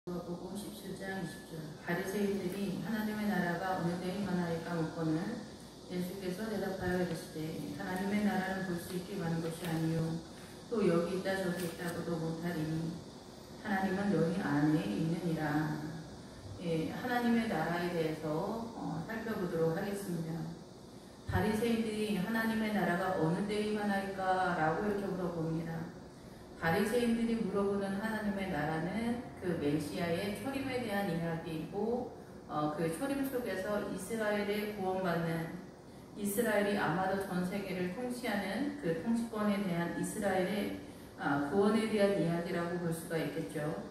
마가복음 17장 20절. 바리새인들이 하나님의 나라가 어느 때에 임하나이까 묻거늘 예수께서 대답하여 이르시되 하나님의 나라는 볼 수 있게 많은 것이 아니요 또 여기 있다 저기 있다고도 못하리니 하나님은 너희 안에 있느니라. 하나님의 나라에 대해서 살펴보도록 하겠습니다. 바리새인들이 하나님의 나라가 어느 때에 임하나이까 라고 이렇게 물어봅니다. 바리새인들이 물어보는 하나님의 나라는 그 메시아의 초림에 대한 이야기이고 그 초림 속에서 이스라엘의 구원받는, 이스라엘이 아마도 전 세계를 통치하는 그 통치권에 대한 이스라엘의 구원에 대한 이야기라고 볼 수가 있겠죠.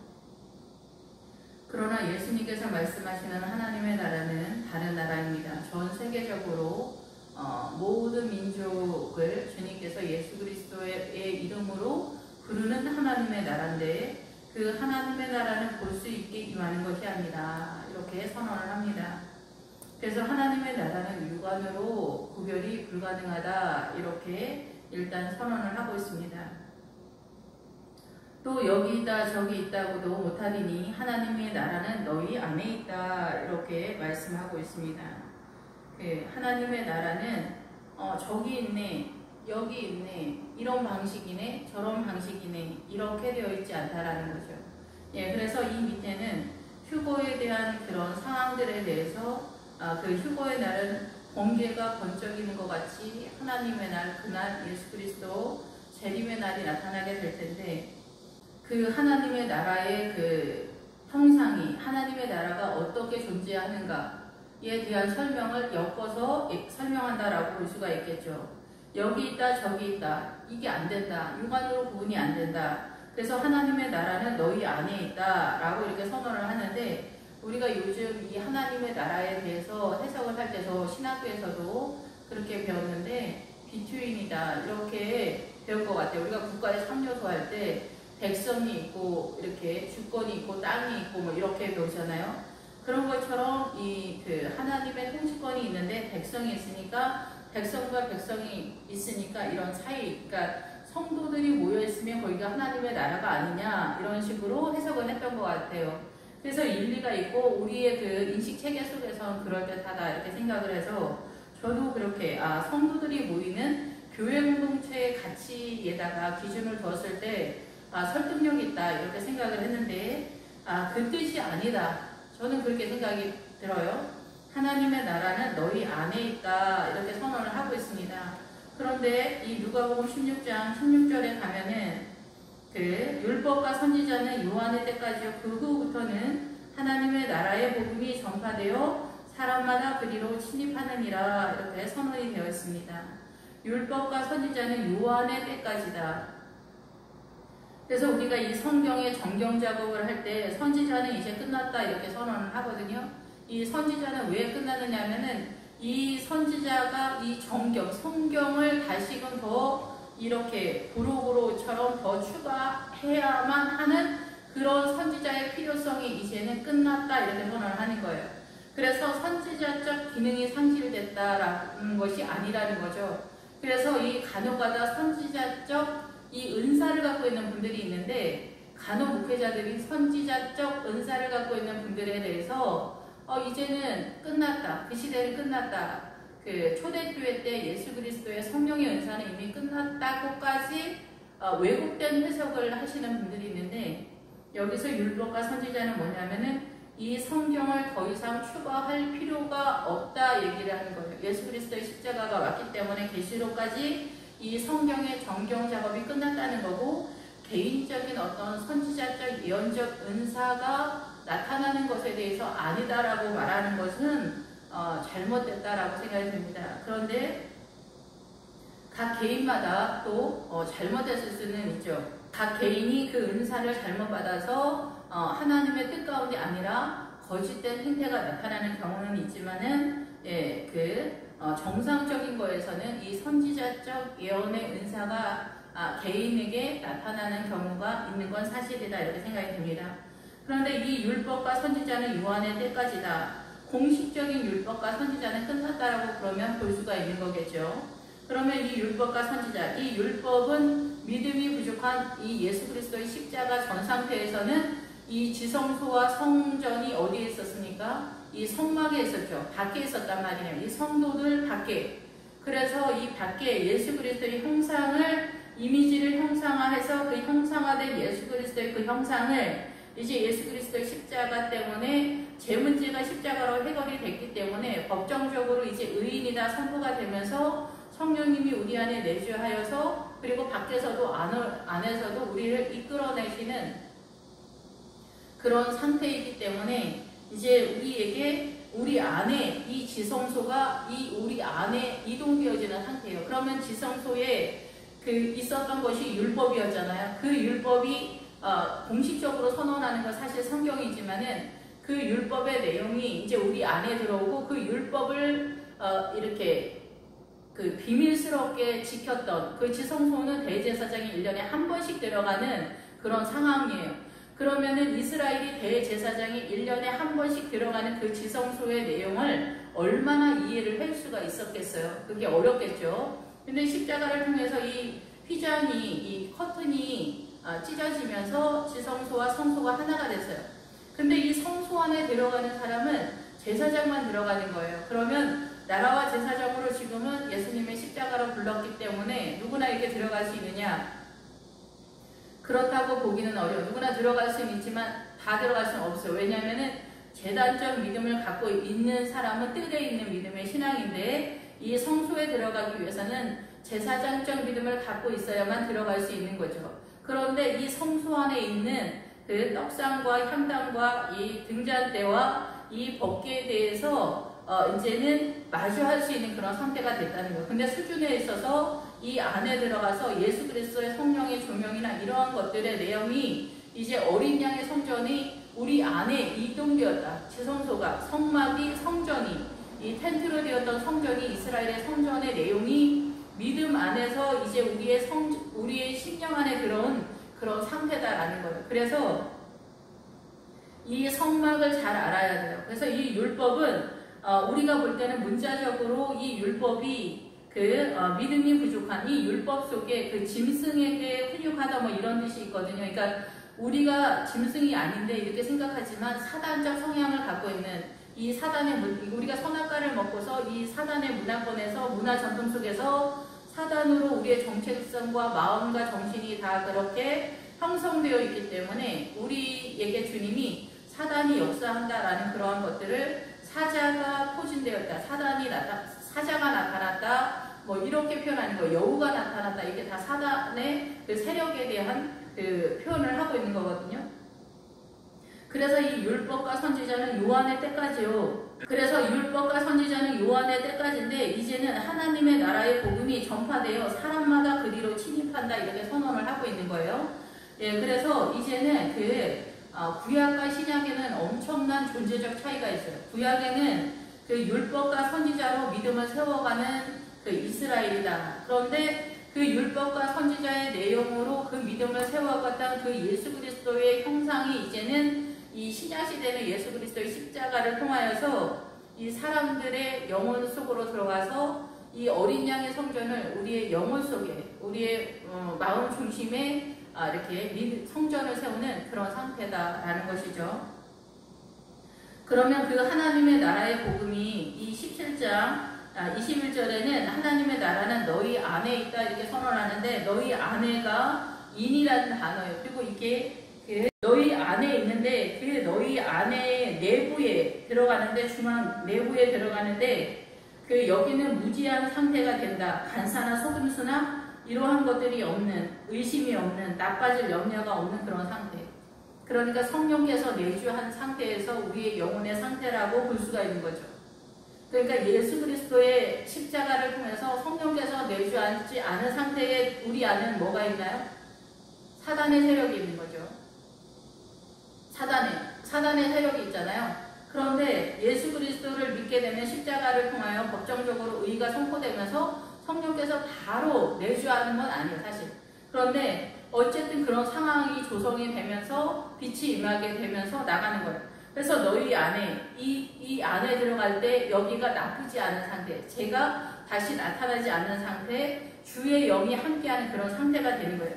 그러나 예수님께서 말씀하시는 하나님의 나라는 다른 나라입니다. 전 세계적으로 모든 민족을 주님께서 예수 그리스도의 이름으로 부르는 하나님의 나라인데 그 하나님의 나라는 볼 수 있게 임하는 것이 아니라 이렇게 선언을 합니다. 그래서 하나님의 나라는 육안으로 구별이 불가능하다 이렇게 일단 선언을 하고 있습니다. 또 여기 있다 저기 있다고도 못하리니 하나님의 나라는 너희 안에 있다 이렇게 말씀하고 있습니다. 하나님의 나라는 저기 있네 여기 있네 이런 방식이네 저런 방식이네 이렇게 되어 있지 않다라는 거죠. 그래서 이 밑에는 휴거에 대한 그런 상황들에 대해서 그 휴거의 날은 번개가 번쩍이는 것 같이 하나님의 날 그날 예수 그리스도 재림의 날이 나타나게 될 텐데 그 하나님의 나라의 그 형상이 하나님의 나라가 어떻게 존재하는가에 대한 설명을 엮어서 설명한다라고 볼 수가 있겠죠. 여기 있다 저기 있다 이게 안 된다 육안으로 구분이 안 된다. 그래서 하나님의 나라는 너희 안에 있다 라고 이렇게 선언을 하는데 우리가 요즘 이 하나님의 나라에 대해서 해석을 할 때도 신학교에서도 그렇게 배웠는데 비트윈이다 이렇게 배울 것 같아요. 우리가 국가의 3요소 할 때 백성이 있고 이렇게 주권이 있고 땅이 있고 뭐 이렇게 배우잖아요. 그런 것처럼 이 그 하나님의 통치권이 있는데 백성이 있으니까 백성과 백성이 있으니까 이런 차이, 그러니까 성도들이 모여있으면 거기가 하나님의 나라가 아니냐 이런 식으로 해석을 했던 것 같아요. 그래서 일리가 있고 우리의 그 인식체계 속에서는 그럴듯하다 이렇게 생각을 해서 저도 그렇게 성도들이 모이는 교회 공동체의 가치에다가 기준을 두었을 때 설득력이 있다 이렇게 생각을 했는데 그 뜻이 아니다. 저는 그렇게 생각이 들어요. 하나님의 나라는 너희 안에 있다 이렇게 선언을 하고 있습니다. 그런데 이 누가복음 16장 16절에 가면은 그 율법과 선지자는 요한의 때까지요 그 후부터는 하나님의 나라의 복음이 전파되어 사람마다 그리로 침입하느니라 이렇게 선언이 되어 있습니다. 율법과 선지자는 요한의 때까지다. 그래서 우리가 이 성경의 정경 작업을 할 때 선지자는 이제 끝났다 이렇게 선언을 하거든요. 이 선지자는 왜 끝나느냐 하면은 이 선지자가 이 성경을 다시금 더 이렇게 부록으로처럼 더 추가해야만 하는 그런 선지자의 필요성이 이제는 끝났다 이렇게 선언을 하는 거예요. 그래서 선지자적 기능이 상실됐다라는 것이 아니라는 거죠. 그래서 이 간혹가다 선지자적 이 은사를 갖고 있는 분들이 있는데 간혹 목회자들이 선지자적 은사를 갖고 있는 분들에 대해서 이제는 끝났다. 그 시대는 끝났다. 그 초대교회 때 예수 그리스도의 성령의 은사는 이미 끝났다고까지 왜곡된 해석을 하시는 분들이 있는데 여기서 율법과 선지자는 뭐냐면은 이 성경을 더 이상 추가할 필요가 없다 얘기를 하는 거예요. 예수 그리스도의 십자가가 왔기 때문에 계시록까지 이 성경의 정경 작업이 끝났다는 거고 개인적인 어떤 선지자적 예언적 은사가 나타나는 것에 대해서 아니다라고 말하는 것은 잘못됐다라고 생각이 듭니다. 그런데 각 개인마다 또 잘못됐을 수는 있죠. 각 개인이 그 은사를 잘못 받아서 하나님의 뜻 가운데 아니라 거짓된 행태가 나타나는 경우는 있지만은 정상적인 거에서는 이 선지자적 예언의 은사가 개인에게 나타나는 경우가 있는 건 사실이다 이렇게 생각이 듭니다. 그런데 이 율법과 선지자는 요한의 때까지다. 공식적인 율법과 선지자는 끝났다라고 그러면 볼 수가 있는 거겠죠. 그러면 이 율법과 선지자, 이 율법은 믿음이 부족한 이 예수 그리스도의 십자가 전 상태에서는 이 지성소와 성전이 어디에 있었습니까? 이 성막에 있었죠. 밖에 있었단 말이에요. 이 성도들 밖에. 그래서 이 밖에 예수 그리스도의 형상을, 이미지를 형상화해서 그 형상화된 예수 그리스도의 그 형상을 이제 예수 그리스도의 십자가 때문에 죄 문제가 십자가로 해결이 됐기 때문에 법정적으로 이제 의인이다 선포가 되면서 성령님이 우리 안에 내주하여서 그리고 밖에서도 안에서도 우리를 이끌어내시는 그런 상태이기 때문에 이제 우리에게 우리 안에 이 지성소가 우리 안에 이동되어지는 상태예요. 그러면 지성소에 그 있었던 것이 율법이었잖아요. 그 율법이 공식적으로 선언하는 건 사실 성경이지만은 그 율법의 내용이 이제 우리 안에 들어오고 그 율법을 이렇게 그 비밀스럽게 지켰던 그 지성소는 대제사장이 1년에 한 번씩 들어가는 그런 상황이에요. 그러면은 이스라엘이 대제사장이 1년에 한 번씩 들어가는 그 지성소의 내용을 얼마나 이해를 할 수가 있었겠어요. 그게 어렵겠죠. 근데 십자가를 통해서 이 휘장이, 이 커튼이 찢어지면서 지성소와 성소가 하나가 됐어요. 근데 이 성소 안에 들어가는 사람은 제사장만 들어가는 거예요. 그러면 나라와 제사장으로 지금은 예수님의 십자가로 불렀기 때문에 누구나 이렇게 들어갈 수 있느냐? 그렇다고 보기는 어려워요. 누구나 들어갈 수는 있지만 다 들어갈 수는 없어요. 왜냐하면 재단적 믿음을 갖고 있는 사람은 뜰에 있는 믿음의 신앙인데 이 성소에 들어가기 위해서는 제사장적 믿음을 갖고 있어야만 들어갈 수 있는 거죠. 그런데 이 성소 안에 있는 그 떡상과 향단과 이 등잔대와 이 법궤에 대해서 이제는 마주할 수 있는 그런 상태가 됐다는 거예요. 근데 수준에 있어서 이 안에 들어가서 예수 그리스도의 성령의 조명이나 이러한 것들의 내용이 이제 어린 양의 성전이 우리 안에 이동되었다. 지성소가, 성막이, 성전이, 이 텐트로 되었던 성전이 이스라엘의 성전의 내용이 믿음 안에서 이제 우리의 심령 안에 들어온 그런 상태다라는 거예요. 그래서 이 성막을 잘 알아야 돼요. 그래서 이 율법은 우리가 볼 때는 문자적으로 이 율법이 믿음이 부족한 이 율법 속에 그 짐승에게 훈육하다 뭐 이런 뜻이 있거든요. 그러니까 우리가 짐승이 아닌데 이렇게 생각하지만 사단적 성향을 갖고 있는 이 사단의 우리가 선악과를 먹고서 이 사단의 문화권에서 문화 전통 속에서 사단으로 우리의 정체성과 마음과 정신이 다 그렇게 형성되어 있기 때문에 우리에게 주님이 사단이 역사한다라는 그러한 것들을 사자가 포진되었다. 사자가 나타났다. 뭐 이렇게 표현하는 거예요. 여우가 나타났다. 이게 다 사단의 그 세력에 대한 그 표현을 하고 있는 거거든요. 그래서 이 율법과 선지자는 요한의 때까지요. 그래서 율법과 선지자는 요한의 때까지인데 이제는 하나님의 나라의 복음이 전파되어 사람마다 그리로 침입한다 이렇게 선언을 하고 있는 거예요. 예, 그래서 이제는 구약과 신약에는 엄청난 존재적 차이가 있어요. 구약에는 그 율법과 선지자로 믿음을 세워가는 그 이스라엘이다. 그런데 그 율법과 선지자의 내용으로 그 믿음을 세워갔던 그 예수 그리스도의 형상이 이제는 이 신약시대는 예수 그리스도의 십자가를 통하여서 이 사람들의 영혼 속으로 들어가서 이 어린 양의 성전을 우리의 영혼 속에 우리의 마음 중심에 이렇게 성전을 세우는 그런 상태다라는 것이죠. 그러면 그 하나님의 나라의 복음이 이 17장 21절에는 하나님의 나라는 너희 안에 있다 이렇게 선언하는데 너희 안에가 인이라는 단어예요. 그리고 이게 너희 안에 있는데 그 너희 안에 내부에 들어가는데 중앙 내부에 들어가는데 그 여기는 무지한 상태가 된다. 간사나 속임수나 이러한 것들이 없는 의심이 없는 나빠질 염려가 없는 그런 상태. 그러니까 성령께서 내주한 상태에서 우리의 영혼의 상태라고 볼 수가 있는 거죠. 그러니까 예수 그리스도의 십자가를 통해서 성령께서 내주하지 않은 상태에 우리 안에는 뭐가 있나요? 사단의 세력이 있는 거죠. 사단의 세력이 있잖아요. 그런데 예수 그리스도를 믿게 되면 십자가를 통하여 법정적으로 의의가 선포되면서 성령께서 바로 내주하는 건 아니에요, 사실. 그런데 어쨌든 그런 상황이 조성이 되면서 빛이 임하게 되면서 나가는 거예요. 그래서 너희 안에 이 안에 들어갈 때 여기가 나쁘지 않은 상태, 제가 다시 나타나지 않는 상태, 주의 영이 함께하는 그런 상태가 되는 거예요.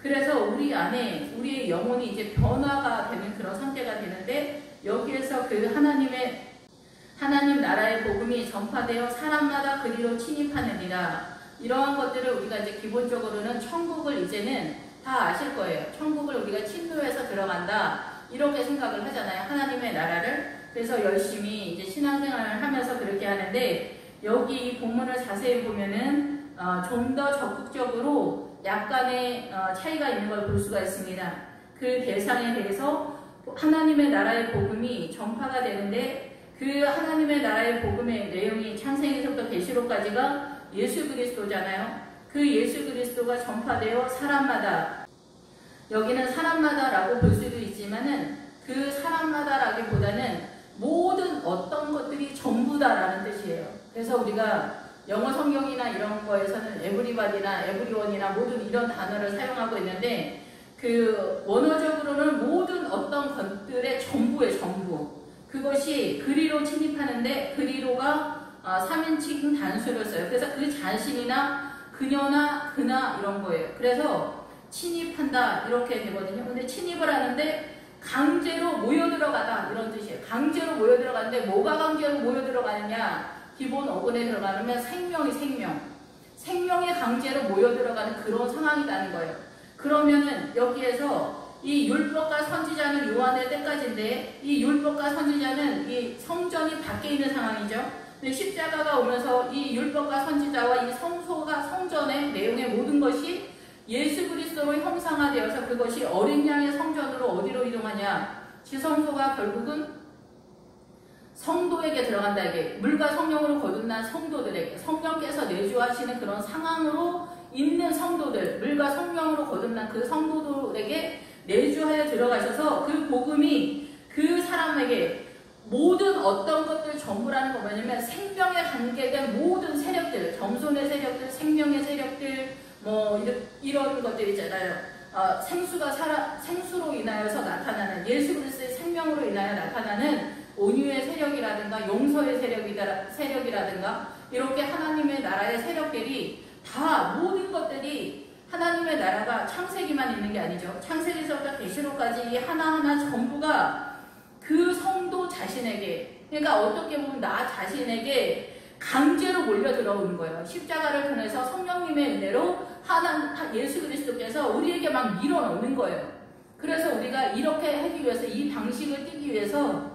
그래서 우리 안에 우리의 영혼이 이제 변화가 되는 그런 상태가 되는데, 여기에서 그 하나님 나라의 복음이 전파되어 사람마다 그리로 침입하느니라. 이러한 것들을 우리가 이제 기본적으로는 천국을 이제는 다 아실 거예요. 천국을 우리가 침노해서 들어간다, 이렇게 생각을 하잖아요. 하나님의 나라를. 그래서 열심히 이제 신앙생활을 하면서 그렇게 하는데, 여기 이 본문을 자세히 보면은 좀 더 적극적으로 약간의 차이가 있는 걸 볼 수가 있습니다. 그 대상에 대해서 하나님의 나라의 복음이 전파가 되는데, 그 하나님의 나라의 복음의 내용이 창세기서부터 계시록까지가 예수 그리스도잖아요. 그 예수 그리스도가 전파되어 사람마다, 여기는 사람마다라고 볼 수도 있지만은 그 사람마다라기보다는 모든 어떤 것들이 전부다라는 뜻이에요. 그래서 우리가 영어 성경이나 이런 거에서는 에브리바디나 에브리원이나 모든 이런 단어를 사용하고 있는데, 그 원어적으로는 모든 어떤 것들의 전부의 전부, 그것이 그리로 침입하는데, 그리로가 3인칭 단수를 써요. 그래서 그 자신이나 그녀나 그나 이런 거예요. 그래서 침입한다 이렇게 되거든요. 근데 침입을 하는데 강제로 모여들어가다 이런 뜻이에요. 강제로 모여들어가는데 뭐가 강제로 모여들어가느냐, 기본 어근에 들어가면 생명이 강제로 모여들어가는 그런 상황이라는 거예요. 그러면은 여기에서 이 율법과 선지자는 요한의 때까지인데, 이 율법과 선지자는 이 성전이 밖에 있는 상황이죠. 근데 십자가가 오면서 이 율법과 선지자와 이 성소가, 성전의 내용의 모든 것이 예수 그리스도로 형상화되어서 그것이 어린 양의 성전으로 어디로 이동하냐, 지성소가 결국은 성도에게 들어간다. 이게 물과 성령으로 거듭난 성도들에게, 성령께서 내주하시는 그런 상황으로 있는 성도들, 물과 성령으로 거듭난 그 성도들에게 내주하여 들어가셔서 그 복음이 그 사람에게 모든 어떤 것들 전부라는 거 뭐냐면, 생명에 관계된 모든 세력들, 점손의 세력들, 생명의 세력들, 뭐 이런 것들 있잖아요. 생수로 인하여서 나타나는, 예수 그리스도의 생명으로 인하여 나타나는 온유의 세력이라든가 용서의 세력이라든가 이렇게 하나님의 나라의 세력들이 다, 모든 것들이 하나님의 나라가 창세기만 있는 게 아니죠. 창세기서부터 계시록까지 이 하나하나 전부가 그 성도 자신에게, 그러니까 어떻게 보면 나 자신에게 강제로 몰려 들어오는 거예요. 십자가를 통해서 성령님의 은혜로 예수 그리스도께서 우리에게 막 밀어넣는 거예요. 그래서 우리가 이렇게 하기 위해서, 이 방식을 띠기 위해서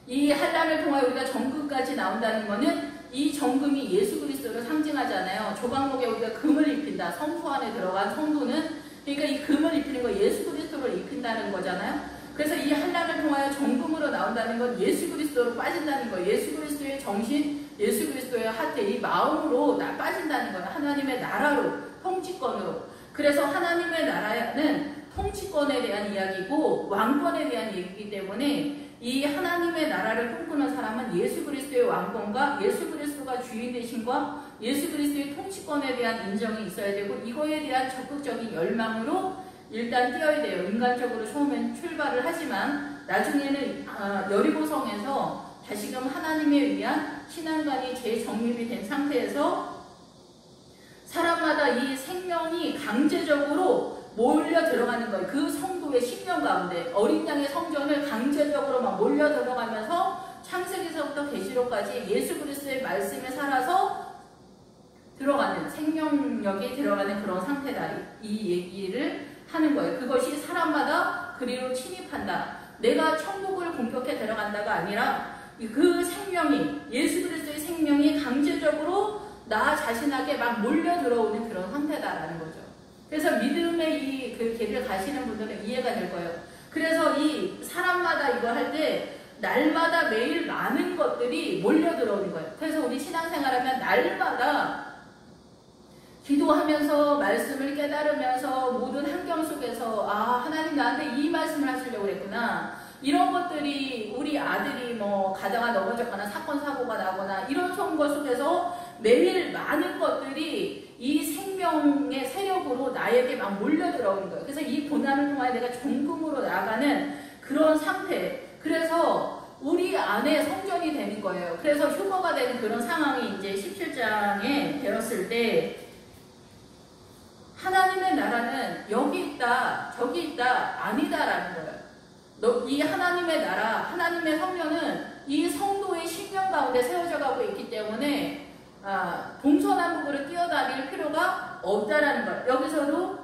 이 환난을 통하여 우리가 정금까지 나온다는 거는, 이 정금이 예수 그리스도를 상징하잖아요. 조각목에 우리가 금을 입힌다. 성소 안에 들어간 성도는, 그러니까 이 금을 입히는 거 예수 그리스도를 입힌다는 거잖아요. 그래서 이 환난을 통하여 정금으로 나온다는 건 예수 그리스도로 빠진다는 거예요. 예수 그리스도의 정신, 예수 그리스도의 하트, 이 마음으로 빠진다는 거예요. 하나님의 나라로, 통치권으로. 그래서 하나님의 나라는 통치권에 대한 이야기고 왕권에 대한 얘기이기 때문에, 이 하나님의 나라를 꿈꾸는 사람은 예수 그리스도의 왕권과 예수 그리스도가 주인 되심과 예수 그리스도의 통치권에 대한 인정이 있어야 되고, 이거에 대한 적극적인 열망으로 일단 뛰어야 돼요. 인간적으로 처음엔 출발을 하지만 나중에는 여리고성에서 다시금 하나님에 의한 신앙관이 재정립이 된 상태에서 사람마다 이 생명이 강제적으로 몰려 들어가는 거예요. 그 성도의 신령 가운데 어린 양의 성전을 강제적으로 막 몰려 들어가면서 창세기서부터 계시록까지 예수 그리스도의 말씀에 살아서 들어가는, 생명력이 들어가는 그런 상태다. 이 얘기를 하는 거예요. 그것이 사람마다 그리로 침입한다. 내가 천국을 공격해 들어간다가 아니라 그 생명이, 예수 그리스도의 생명이 강제적으로 나 자신에게 막 몰려 들어오는 그런 상태다라는 거죠. 그래서 믿음의 그 길을 가시는 분들은 이해가 될 거예요. 그래서 이 사람마다 이거 할 때 날마다 매일 많은 것들이 몰려 들어오는 거예요. 그래서 우리 신앙생활하면 날마다 기도하면서 말씀을 깨달으면서 모든 환경 속에서, 아, 하나님 나한테 이 말씀을 하시려고 그랬구나. 이런 것들이, 우리 아들이 뭐 가다가 넘어졌거나 사건 사고가 나거나 이런 선거 속에서 매일 많은 것들이 이 생명의 세력으로 나에게 막 몰려 들어오는 거예요. 그래서 이 고난을 통하여 내가 정금으로 나아가는 그런 상태. 그래서 우리 안에 성전이 되는 거예요. 그래서 휴거가 되는 그런 상황이 이제 17장에 되었을 때, 하나님의 나라는 여기 있다, 저기 있다, 아니다라는 거예요. 이 하나님의 나라, 하나님의 성령은 이 성도의 신령 가운데 세워져 가고 있기 때문에 동서남북으로 뛰어다닐 필요가 없다라는 것. 여기서도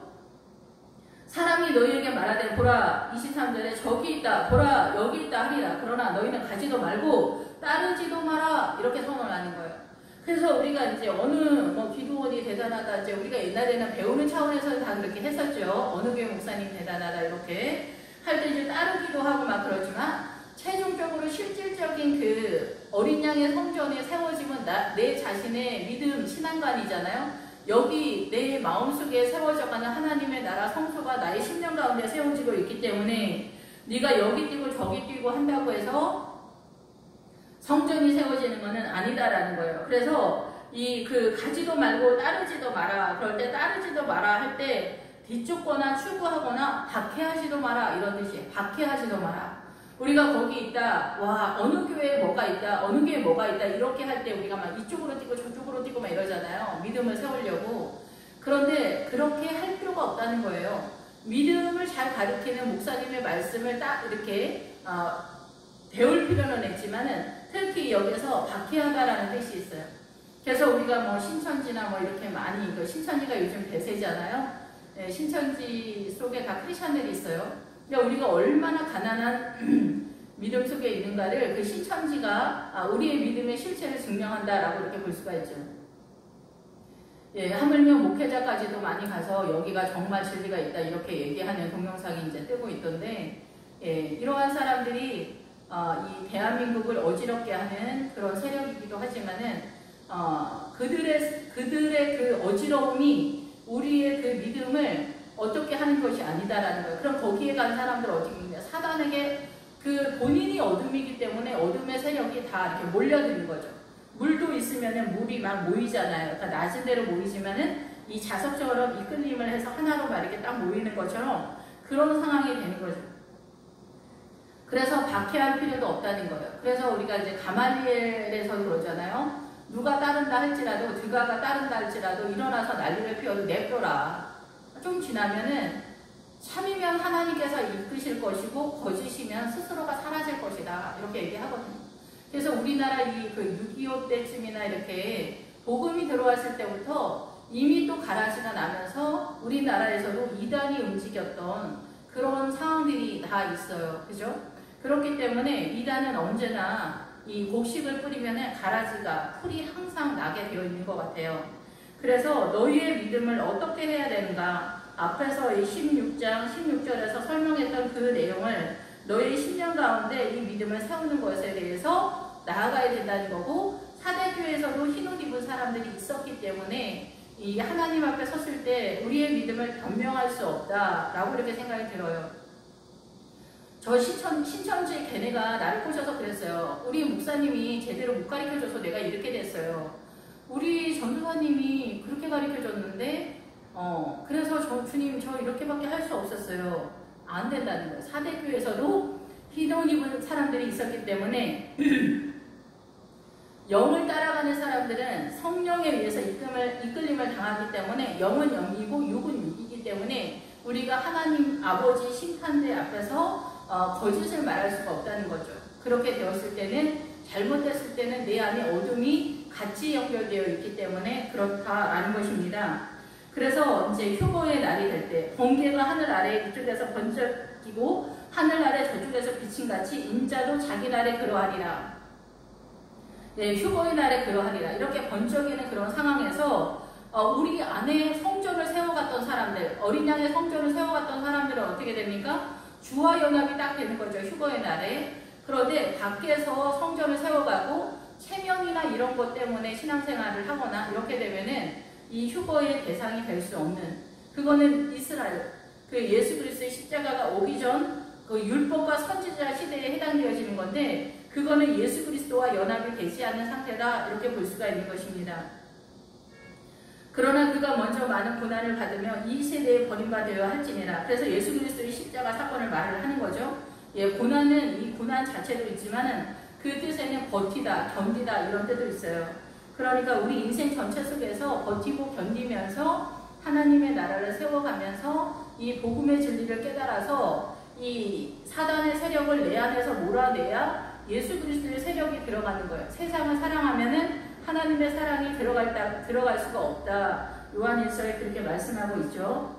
사람이 너희에게 말하되 보라 23절에 저기 있다 보라 여기 있다 하리라. 그러나 너희는 가지도 말고 따르지도 마라. 이렇게 선언하는 거예요. 그래서 우리가 이제 어느 기도원이 대단하다, 이제 우리가 옛날에는 배우는 차원에서 다 그렇게 했었죠. 어느 교회 목사님 대단하다 이렇게 할 때 이제 따르기도 하고 막 그러지만, 최종적으로 실질적인 그 어린 양의 성전에 세워지면 내 자신의 믿음 신앙관이잖아요. 여기 내 마음속에 세워져가는 하나님의 나라 성소가 나의 심령 가운데 세워지고 있기 때문에 네가 여기 뛰고 저기 뛰고 한다고 해서 성전이 세워지는 것은 아니다라는 거예요. 그래서 가지도 말고 따르지도 마라. 그럴 때 따르지도 마라 할 때 뒤쫓거나 추구하거나 박해하지도 마라 이런 뜻이에요. 박해하지도 마라. 우리가 거기 있다, 와 어느 교회에 뭐가 있다, 어느 교회에 뭐가 있다 이렇게 할 때 우리가 막 이쪽으로 뛰고 저쪽으로 뛰고 막 이러잖아요. 믿음을 세우려고. 그런데 그렇게 할 필요가 없다는 거예요. 믿음을 잘 가르치는 목사님의 말씀을 딱 이렇게 배울 필요는 있지만은 특히 여기서 박해하다라는 뜻이 있어요. 그래서 우리가 신천지나 이렇게 많이, 신천지가 요즘 대세잖아요. 네, 신천지 속에 다 크리스천들이 있어요. 근데 우리가 얼마나 가난한 믿음 속에 있는가를 그 신천지가 우리의 믿음의 실체를 증명한다라고 이렇게 볼 수가 있죠. 예, 하물며 목회자까지도 많이 가서 여기가 정말 진리가 있다 이렇게 얘기하는 동영상이 이제 뜨고 있던데, 예, 이러한 사람들이 이 대한민국을 어지럽게 하는 그런 세력이기도 하지만은 그들의 그 어지러움이 우리의 그 믿음을 어떻게 하는 것이 아니다라는 거예요. 그럼 거기에 간 사람들 어떻게 있냐? 사단에게 그 본인이 어둠이기 때문에 어둠의 세력이 다 이렇게 몰려드는 거죠. 물도 있으면은 물이 막 모이잖아요. 그러니까 낮은 데로 모이지만은 이 자석처럼 이끌림을 해서 하나로 막 이렇게 딱 모이는 것처럼 그런 상황이 되는 거죠. 그래서 박해할 필요도 없다는 거예요. 그래서 우리가 이제 가말리엘에서 그러잖아요. 누가 따른다 할지라도, 드가가 따른다 할지라도 일어나서 난리를 피워도 냅둬라. 좀 지나면은 참이면 하나님께서 이끄실 것이고 거짓이면 스스로가 사라질 것이다. 이렇게 얘기하거든요. 그래서 우리나라 그6.25 때쯤이나 이렇게 복음이 들어왔을 때부터 이미 또 가라지가 나면서 우리나라에서도 이단이 움직였던 그런 상황들이 다 있어요. 그죠? 그렇기 때문에 이단은 언제나 이 곡식을 뿌리면 가라지가, 풀이 항상 나게 되어 있는 것 같아요. 그래서 너희의 믿음을 어떻게 해야 되는가? 앞에서 이 16장 16절에서 설명했던 그 내용을 너희 심령 가운데 이 믿음을 세우는 것에 대해서 나아가야 된다는 거고, 사대교회에서도 흰옷 입은 사람들이 있었기 때문에 이 하나님 앞에 섰을 때 우리의 믿음을 변명할 수 없다라고 이렇게 생각이 들어요. 저 신천지 걔네가 나를 꼬셔서 그랬어요. 우리 목사님이 제대로 못 가르쳐줘서 내가 이렇게 됐어요. 우리 전도사님이 그렇게 가르쳐줬는데 그래서 주님 저 이렇게밖에 할 수 없었어요. 안 된다는 거예요. 사대교회에서도 흰옷 입은 사람들이 있었기 때문에 영을 따라가는 사람들은 성령에 의해서 이끌림을 당하기 때문에 영은 영이고 육은 육이기 때문에 우리가 하나님 아버지 심판대 앞에서 거짓을 말할 수가 없다는 거죠. 그렇게 되었을 때는, 잘못됐을 때는 내 안에 어둠이 같이 연결되어 있기 때문에 그렇다라는 것입니다. 그래서 이제 휴거의 날이 될 때 번개가 하늘 아래 이쪽에서 번쩍이고 하늘 아래 저쪽에서 빛인 같이 인자도 자기 날에 그러하리라. 네, 휴거의 날에 그러하리라. 이렇게 번쩍이는 그런 상황에서 우리 안에 성전을 세워갔던 사람들, 어린 양의 성전을 세워갔던 사람들은 어떻게 됩니까? 주와 연합이 딱 되는 거죠. 휴거의 날에. 그런데 밖에서 성전을 세워가고 체면이나 이런 것 때문에 신앙생활을 하거나 이렇게 되면은 이 휴거의 대상이 될 수 없는, 그거는 이스라엘, 그 예수 그리스도의 십자가가 오기 전 그 율법과 선지자 시대에 해당되어지는 건데, 그거는 예수 그리스도와 연합이 되지 않는 상태다 이렇게 볼 수가 있는 것입니다. 그러나 그가 먼저 많은 고난을 받으며 이 세대에 버림받아야 할지니라. 그래서 예수 그리스도의 십자가 사건을 말을 하는 거죠. 예, 고난은 이 고난 자체도 있지만은 그 뜻에는 버티다, 견디다 이런 뜻도 있어요. 그러니까 우리 인생 전체 속에서 버티고 견디면서 하나님의 나라를 세워가면서 이 복음의 진리를 깨달아서 이 사단의 세력을 내 안에서 몰아내야 예수 그리스도의 세력이 들어가는 거예요. 세상을 사랑하면은 하나님의 사랑이 들어갈 수가 없다. 요한일서에 그렇게 말씀하고 있죠.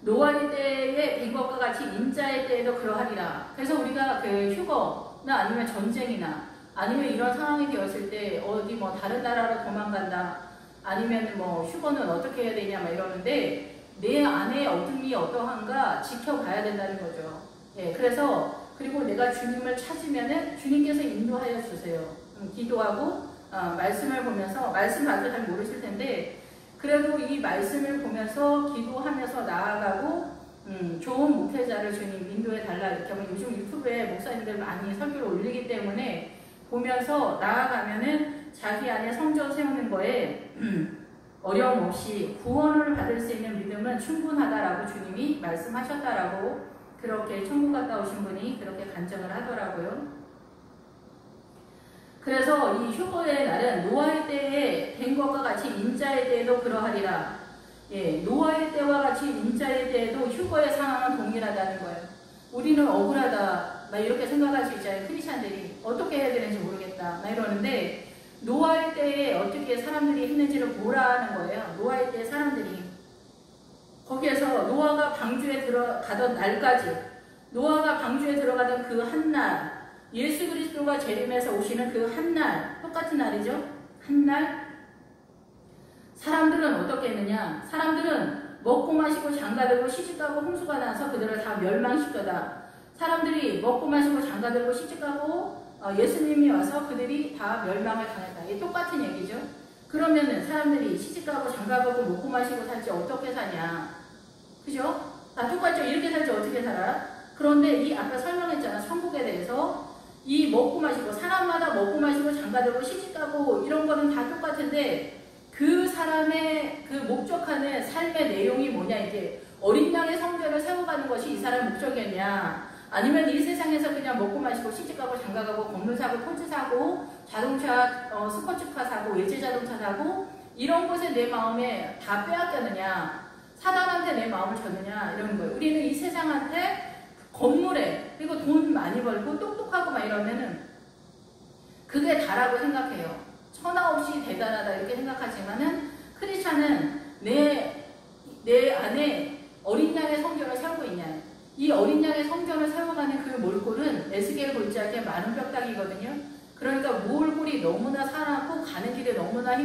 노아의 때에 된 것과 같이 인자의 때에도 그러하리라. 그래서 우리가 그 휴거나 아니면 전쟁이나 아니면 이런 상황이 되었을 때 어디 뭐 다른 나라로 도망간다. 아니면 뭐 휴거는 어떻게 해야 되냐 막 이러는데 내 안에 어둠이 어떠한가 지켜봐야 된다는 거죠. 예, 그래서 그리고 내가 주님을 찾으면은 주님께서 인도하여 주세요. 기도하고 말씀을 보면서 말씀 아주 잘 모르실 텐데 그래도 이 말씀을 보면서 기도하면서 나아가고 좋은 목회자를 주님 인도해 달라 이렇게 하면 요즘 유튜브에 목사님들 많이 설교를 올리기 때문에 보면서 나아가면은 자기 안에 성전 세우는 거에 어려움 없이 구원을 받을 수 있는 믿음은 충분하다라고 주님이 말씀하셨다라고 그렇게 천국 갔다 오신 분이 그렇게 간증을 하더라고요. 그래서 이 휴거의 날은 노아의 때에 된 것과 같이 인자의 때에도 그러하리라. 예, 노아의 때와 같이 인자의 때에도 휴거의 상황은 동일하다는 거예요. 우리는 억울하다 막 이렇게 생각할 수 있잖아요. 크리스찬들이 어떻게 해야 되는지 모르겠다 막 이러는데 노아의 때에 어떻게 사람들이 했는지를 보라는 거예요. 노아의 때 사람들이 거기에서 노아가 방주에 들어가던 날까지 노아가 방주에 들어가던 그 한 날 예수 그리스도가 재림해서 오시는 그 한 날 똑같은 날이죠. 한 날 사람들은 어떻게 했느냐. 사람들은 먹고 마시고 장가들고 시집가고 홍수가 나서 그들을 다 멸망시켰다. 사람들이 먹고 마시고 장가들고 시집가고 예수님이 와서 그들이 다 멸망을 당했다. 이게 똑같은 얘기죠. 그러면은 사람들이 시집가고 장가가고 먹고 마시고 살지 어떻게 사냐. 그죠? 다 똑같죠. 이렇게 살지 어떻게 살아? 그런데 이 아까 설명했잖아. 천국에 대해서 이 먹고 마시고 사람마다 먹고 마시고 장가들고 시집가고 이런 거는 다 똑같은데 그 사람의 그 목적하는 삶의 내용이 뭐냐. 이게 어린 양의 성전을 세워가는 것이 이 사람의 목적이었냐. 아니면 이 세상에서 그냥 먹고 마시고 시집가고 장가가고 건물 사고 토지 사고 자동차 스포츠카 사고 외제 자동차 사고 이런 것에 내 마음에 다 빼앗겼느냐. 사단한테 내 마음을 줬느냐 이런 거예요. 우리는 이 세상한테 건물에 그리고 돈 많이 벌고 똑똑하고 막 이러면은 그게 다라고 생각해요. 천하 없이 대단하다 이렇게 생각하지만은 크리스찬은 내 안에 어린 양의 성전을 세우고 있냐. 이 어린 양의 성전을 세워가는 그 몰골은 에스겔 골짜기의 마른 뼈다귀거든요. 그러니까 몰골이 너무나 사납고 가는 길에 너무나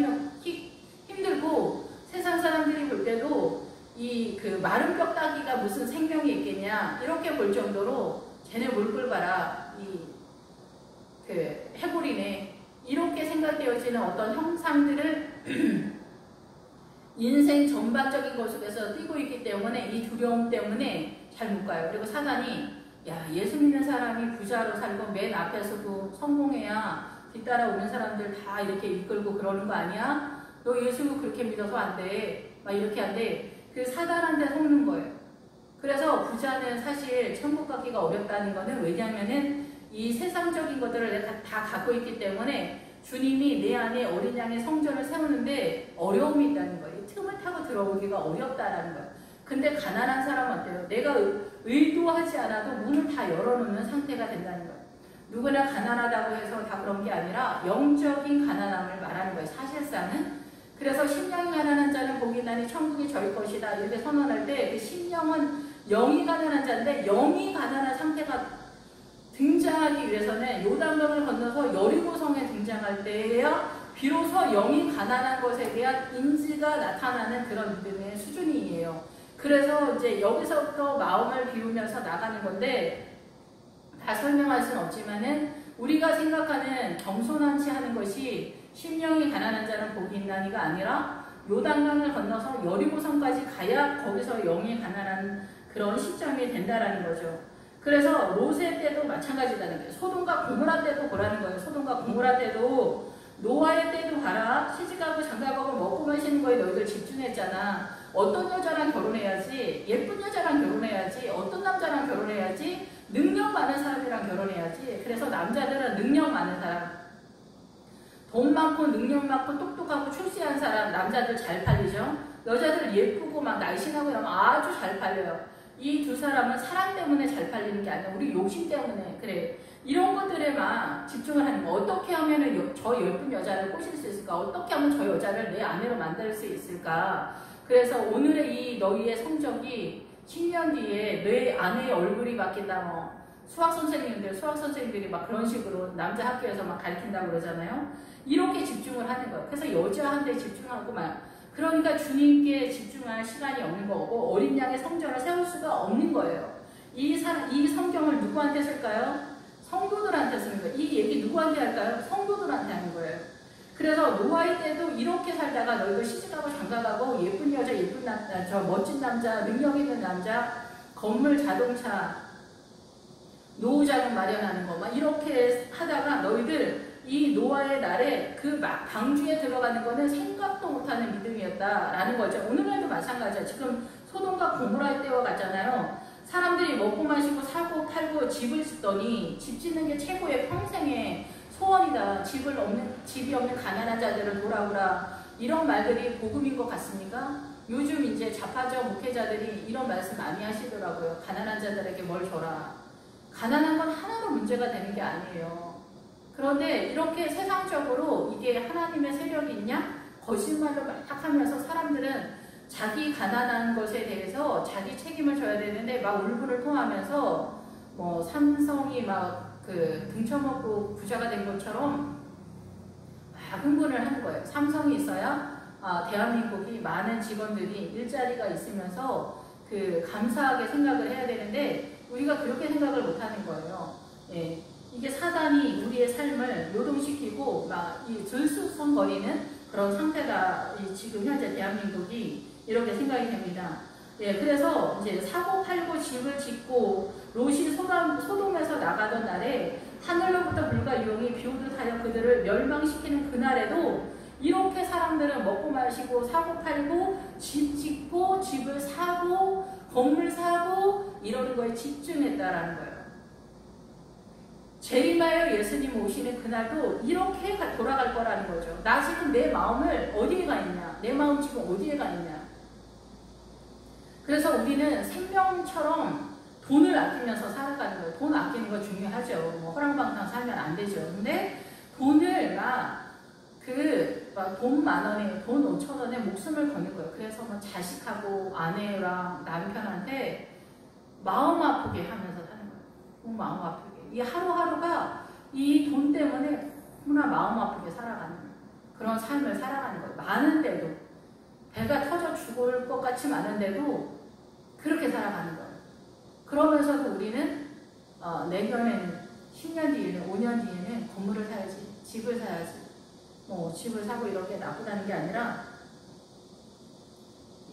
힘들고 세상 사람들이 볼 때도 이 그 마른 뼈다귀가 무슨 생명이 있겠냐 이렇게 볼 정도로 쟤네 몰골 봐라 이 그 해골이네 이렇게 생각되어지는 어떤 형상들을 인생 전반적인 것 속에서 띄고 있기 때문에 이 두려움 때문에 잘 못 가요. 그리고 사단이 야 예수 믿는 사람이 부자로 살고 맨 앞에서도 성공해야 뒤따라오는 사람들 다 이렇게 이끌고 그러는 거 아니야? 너 예수 그렇게 믿어서 안 돼. 막 이렇게 안 돼. 그 사단한테 속는 거예요. 그래서 부자는 사실 천국 가기가 어렵다는 거는 왜냐하면은 이 세상적인 것들을 내가 다 갖고 있기 때문에 주님이 내 안에 어린 양의 성전을 세우는데 어려움이 있다는 거예요. 틈을 타고 들어오기가 어렵다라는 거예요. 근데 가난한 사람은 어때요? 내가 의도하지 않아도 문을 다 열어놓는 상태가 된다는 거예요. 누구나 가난하다고 해서 다 그런 게 아니라 영적인 가난함을 말하는 거예요. 사실상은. 그래서 심령이 가난한 자는 복이 나니 천국이 저희 것이다 이렇게 선언할 때 그 심령은 영이 가난한 자인데 영이 가난한 상태가 등장하기 위해서는 요단강을 건너서 여리고성에 등장할 때에야 비로소 영이 가난한 것에 대한 인지가 나타나는 그런 믿음의 수준이에요. 그래서 이제 여기서부터 마음을 비우면서 나가는 건데 다 설명할 수는 없지만은 우리가 생각하는 겸손한지 하는 것이 심령이 가난한 자는 복이 있나니가 아니라 요단강을 건너서 여리고성까지 가야 거기서 영이 가난한 그런 시점이 된다라는 거죠. 그래서 롯의 때도 마찬가지다는 거예요. 소돔과 고모라 때도 보라는 거예요. 소돔과 고모라 때도 노아의 때도 봐라. 시집가고 장가가고 먹고 마시는 거에 너희들 집중했잖아. 어떤 여자랑 결혼해야지, 예쁜 여자랑 결혼해야지, 어떤 남자랑 결혼해야지, 능력 많은 사람이랑 결혼해야지. 그래서 남자들은 능력 많은 사람, 돈 많고 능력 많고 똑똑하고 출세한 사람, 남자들 잘 팔리죠. 여자들 예쁘고 막 날씬하고 이러면 아주 잘 팔려요. 이 두 사람은 사랑 때문에 잘 팔리는 게 아니라 우리 욕심 때문에 그래. 이런 것들에만 집중을 하는 거. 어떻게 하면 저 예쁜 여자를 꼬실 수 있을까? 어떻게 하면 저 여자를 내 아내로 만들 수 있을까? 그래서 오늘의 이 너희의 성적이 10년 뒤에 내 아내의 얼굴이 바뀐다. 뭐 수학 선생님들이 막 그런 식으로 남자 학교에서 막 가르친다고 그러잖아요. 이렇게 집중을 하는 거예요. 그래서 여자한테 집중하고 막 그러니까 주님께 집중할 시간이 없는 거고 어린 양의 성전을 세울 수가 없는 거예요. 이 성경을 누구한테 쓸까요? 성도들한테 쓰는 거예요. 이 얘기 누구한테 할까요? 성도들한테 하는 거예요. 그래서 노아의 때도 이렇게 살다가 너희도 시집가고 장가가고 예쁜 여자, 예쁜 남자, 저 멋진 남자, 능력 있는 남자, 건물, 자동차, 노후자금 마련하는 거 막 이렇게 하다가 너희들 이 노아의 날에 그 방주에 들어가는 거는 생각도 못하는 믿음이었다라는 거죠. 오늘날도 마찬가지야. 지금 소돔과 고모라의 때와 같잖아요. 사람들이 먹고 마시고 사고 팔고 집을 짓더니 집 짓는 게 최고의 평생의 소원이다. 집이 없는 가난한 자들을 돌아오라. 이런 말들이 복음인 것 같습니까? 요즘 이제 좌파적 목회자들이 이런 말씀 많이 하시더라고요. 가난한 자들에게 뭘 줘라. 가난한 건 하나도 문제가 되는 게 아니에요. 그런데 이렇게 세상적으로 이게 하나님의 세력이 있냐? 거짓말로 막 하면서 사람들은 자기 가난한 것에 대해서 자기 책임을 져야 되는데 막 울분을 토하면서 뭐 삼성이 막 그 등쳐먹고 부자가 된 것처럼 막 흥분을 하는 거예요. 삼성이 있어야 대한민국이 많은 직원들이 일자리가 있으면서 그 감사하게 생각을 해야 되는데 우리가 그렇게 생각을 못하는 거예요. 예. 이게 사단이 우리의 삶을 요동시키고 막 이 들쑥성거리는 그런 상태가 지금 현재 대한민국이 이렇게 생각이 됩니다. 예, 그래서 이제 사고 팔고 집을 짓고 롯이 소돔에서 나가던 날에 하늘로부터 불과 유황이 비오듯 하여 그들을 멸망시키는 그날에도 이렇게 사람들은 먹고 마시고 사고 팔고 집 짓고 집을 사고 건물 사고 이러는 거에 집중했다라는 거예요. 재림하여 예수님 오시는 그날도 이렇게 돌아갈 거라는 거죠. 나 지금 내 마음을 어디에 가 있냐? 내 마음 지금 어디에 가 있냐? 그래서 우리는 생명처럼 돈을 아끼면서 살아가는 거예요. 돈 아끼는 거 중요하죠. 뭐 허랑방탕 살면 안 되죠. 근데 돈을 돈 10,000원에, 돈 5,000원에 목숨을 거는 거예요. 그래서 뭐 자식하고 아내랑 남편한테 마음 아프게 하면서 사는 거예요. 너무 마음 아프게. 이 하루하루가 이 돈 때문에 너무나 마음 아프게 살아가는 그런 삶을 살아가는 거예요. 많은데도 배가 터져 죽을 것 같이 많은데도 그렇게 살아가는 거예요. 그러면서도 우리는 내년에는 10년 뒤에는 5년 뒤에는 건물을 사야지, 집을 사야지, 뭐 집을 사고 이렇게 나쁘다는 게 아니라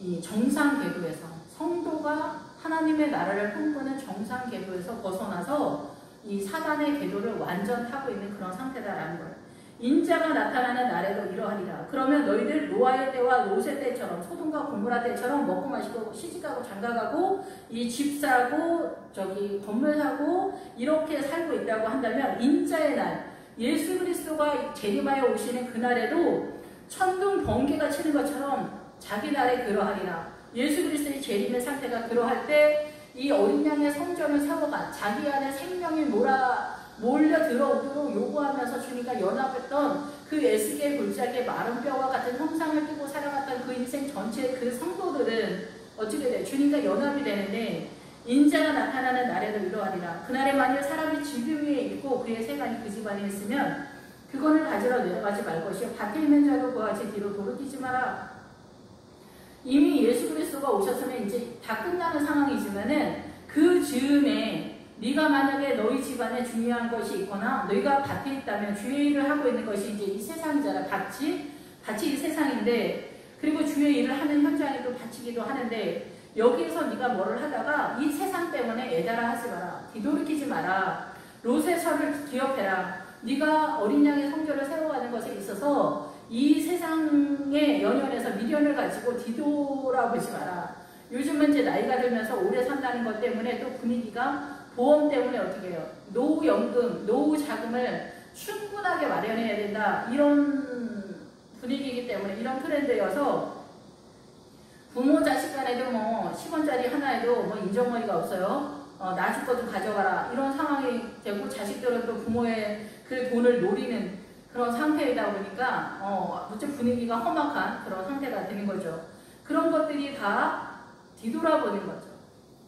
이 정상 궤도에서 성도가 하나님의 나라를 꿈꾸는 정상 궤도에서 벗어나서 이 사단의 궤도를 완전 타고 있는 그런 상태다라는 거예요. 인자가 나타나는 날에도 이러하리라. 그러면 너희들 노아의 때와 롯의 때처럼 소돔과 고모라 때처럼 먹고 마시고 시집가고 장가가고 이 집 사고 저기 건물 사고 이렇게 살고 있다고 한다면 인자의 날 예수 그리스도가 재림하여 오시는 그날에도 천둥 번개가 치는 것처럼 자기 날에 그러하리라. 예수 그리스도의 재림의 상태가 그러할 때 이 어린 양의 성전을 세워가 자기 안에 생명이 몰려 들어오도록 요구하면서 주님과 연합했던 그 에스겔 골짜기의 마른 뼈와 같은 형상을 띠고 살아갔던 그 인생 전체의 그 성도들은 어찌게 돼? 주님과 연합이 되는데 인자가 나타나는 날에도 이러하리라. 그날에 만일 사람이 집 위에 있고 그의 세간이 그 집안에 있으면 그거를 가지러 내려가지 말 것이요 밭에 있는 자도 그와 같이 뒤로 돌이키지 마라. 이미 예수 그리스도가 오셨으면 이제 다 끝나는 상황이지만은 그 즈음에 네가 만약에 너희 집안에 중요한 것이 있거나 너희가 밭에 있다면 주의 일을 하고 있는 것이 이제 이 세상이잖아. 밭이 이 세상인데 그리고 주의 일을 하는 현장에도 밭이기도 하는데 여기에서 네가 뭐를 하다가 이 세상 때문에 애달아 하지 마라. 뒤돌이키지 마라. 롯의 설을 기억해라. 네가 어린 양의 성전을 세워가는 것에 있어서 이 세상의 연연에서 미련을 가지고 뒤돌아보지 마라. 요즘은 이제 나이가 들면서 오래 산다는 것 때문에 또 분위기가 보험 때문에 어떻게 해요? 노후연금, 노후자금을 충분하게 마련해야 된다. 이런 분위기이기 때문에 이런 트렌드여서 부모 자식 간에도 뭐 10원짜리 하나에도 뭐 인정머리가 없어요. 나 줄 거 좀 가져가라. 이런 상황이 되고 자식들은 또 부모의 그 돈을 노리는 그런 상태이다 보니까 무척 분위기가 험악한 그런 상태가 되는 거죠. 그런 것들이 다 뒤돌아보는 거죠.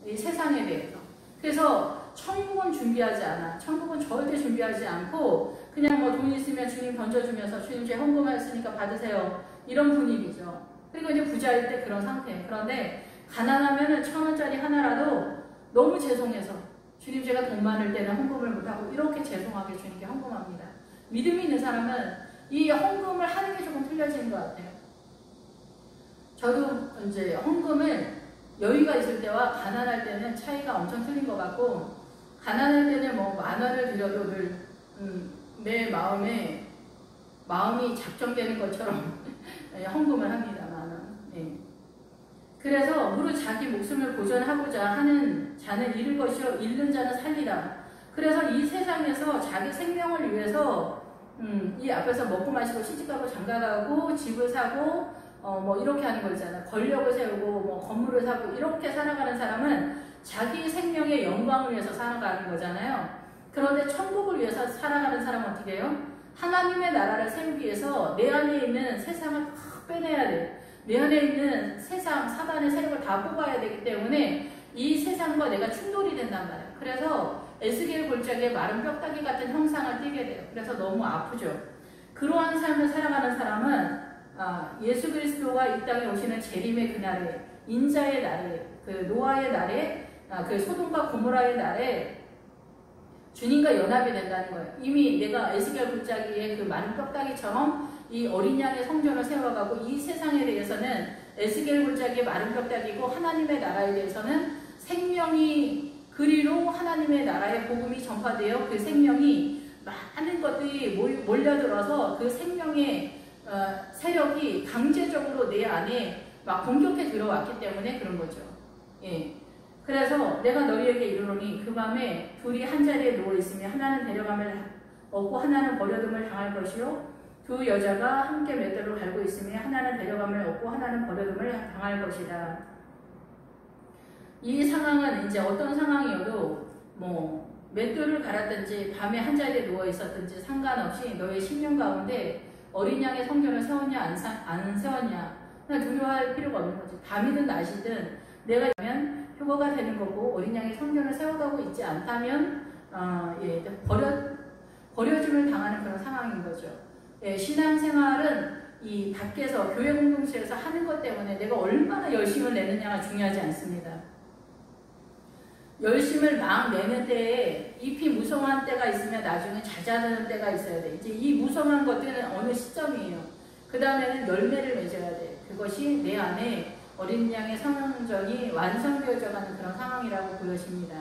이 세상에 대해서. 그래서 천국은 준비하지 않아. 천국은 절대 준비하지 않고 그냥 뭐 돈 있으면 주님 던져주면서 주님 제 헌금했으니까 받으세요. 이런 분위기죠. 그리고 이제 부자일 때 그런 상태. 그런데 가난하면은 1,000원짜리 하나라도 너무 죄송해서 주님 제가 돈 많을 때는 헌금을 못하고 이렇게 죄송하게 주님께 헌금합니다. 믿음이 있는 사람은 이 헌금을 하는 게 조금 틀려지는 것 같아요. 저도 이제 헌금을 여유가 있을 때와 가난할 때는 차이가 엄청 틀린 것 같고, 가난할 때는 뭐 10,000원을 드려도 늘 내 마음이 작정되는 것처럼 헌금을 합니다. 10,000원. 예. 그래서 무릇 자기 목숨을 보존하고자 하는 자는 잃을 것이요 잃는 자는 살리라. 그래서 이 세상에서 자기 생명을 위해서 이 앞에서 먹고 마시고 시집가고 장가가고 집을 사고 뭐 이렇게 하는 거 있잖아요. 권력을 세우고 뭐 건물을 사고 이렇게 살아가는 사람은 자기 생명의 영광을 위해서 살아가는 거잖아요. 그런데 천국을 위해서 살아가는 사람은 어떻게 해요? 하나님의 나라를 세우기 위해서 내 안에 있는 세상을 다 빼내야 돼요. 내 안에 있는 세상, 사단의 세력을 다 뽑아야 되기 때문에 이 세상과 내가 충돌이 된단 말이에요. 그래서 에스겔 골짜기에 마른 뼈다귀 같은 형상을 띠게 돼요. 그래서 너무 아프죠. 그러한 삶을 살아가는 사람은 예수 그리스도가 이 땅에 오시는 재림의 그날에, 인자의 날에, 그 노아의 날에, 그 소돔과 고모라의 날에 주님과 연합이 된다는 거예요. 이미 내가 에스겔 골짜기에 그 마른 뼈다귀처럼 이 어린 양의 성전을 세워가고 이 세상에 대해서는 에스겔 골짜기의 마른 뼈다귀고 하나님의 나라에 대해서는 생명이 그리로 하나님의 나라의 복음이 전파되어 그 생명이 많은 것들이 몰려들어서 그 생명의 세력이 강제적으로 내 안에 막 공격해 들어왔기 때문에 그런 거죠. 예. 그래서 내가 너희에게 이르노니 그 밤에 둘이 한 자리에 누워 있으며 하나는 데려감을 얻고 하나는 버려둠을 당할 것이요 두 여자가 함께 맷돌을 갈고 있으며 하나는 데려감을 얻고 하나는 버려둠을 당할 것이다. 이 상황은 이제 어떤 상황이어도 뭐 맷돌을 갈았든지 밤에 한 자리에 누워 있었든지 상관없이 너의 심령 가운데 어린 양의 성전을 세웠냐 안 세웠냐 그냥 두려워할 필요가 없는 거지. 밤이든 낮이든 내가 있으면 표고가 되는 거고 어린 양의 성전을 세워가고 있지 않다면 버려짐을 당하는 그런 상황인 거죠. 예, 신앙생활은 이 밖에서 교회 공동체에서 하는 것 때문에 내가 얼마나 열심을 내느냐가 중요하지 않습니다. 열심을 막 내는 때에 잎이 무성한 때가 있으면 나중에 잦아드는 때가 있어야 돼. 이제 이 무성한 것들은 어느 시점이에요. 그 다음에는 열매를 맺어야 돼. 그것이 내 안에 어린 양의 성전이 완성되어져 가는 그런 상황이라고 보여집니다.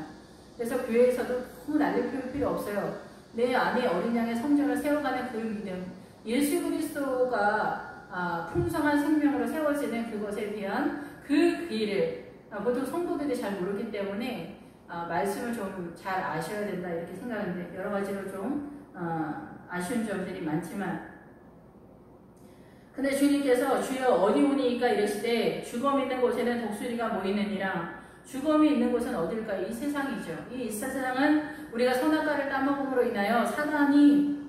그래서 교회에서도 너무 난리 피울 필요 없어요. 내 안에 어린 양의 성전을 세워가는 그 믿음, 예수 그리스도가 풍성한 생명으로 세워지는 그것에 대한 그 길을 보통 성도들이 잘 모르기 때문에 말씀을 좀 잘 아셔야 된다 이렇게 생각하는데 여러 가지로 좀 아쉬운 점들이 많지만 근데 주님께서 주여 어디 오니이까 이르시되 죽음이 있는 곳에는 독수리가 모이느니라. 죽음이 있는 곳은 어딜까? 이 세상이죠. 이 세상은 우리가 선악과를 따먹음으로 인하여 사단이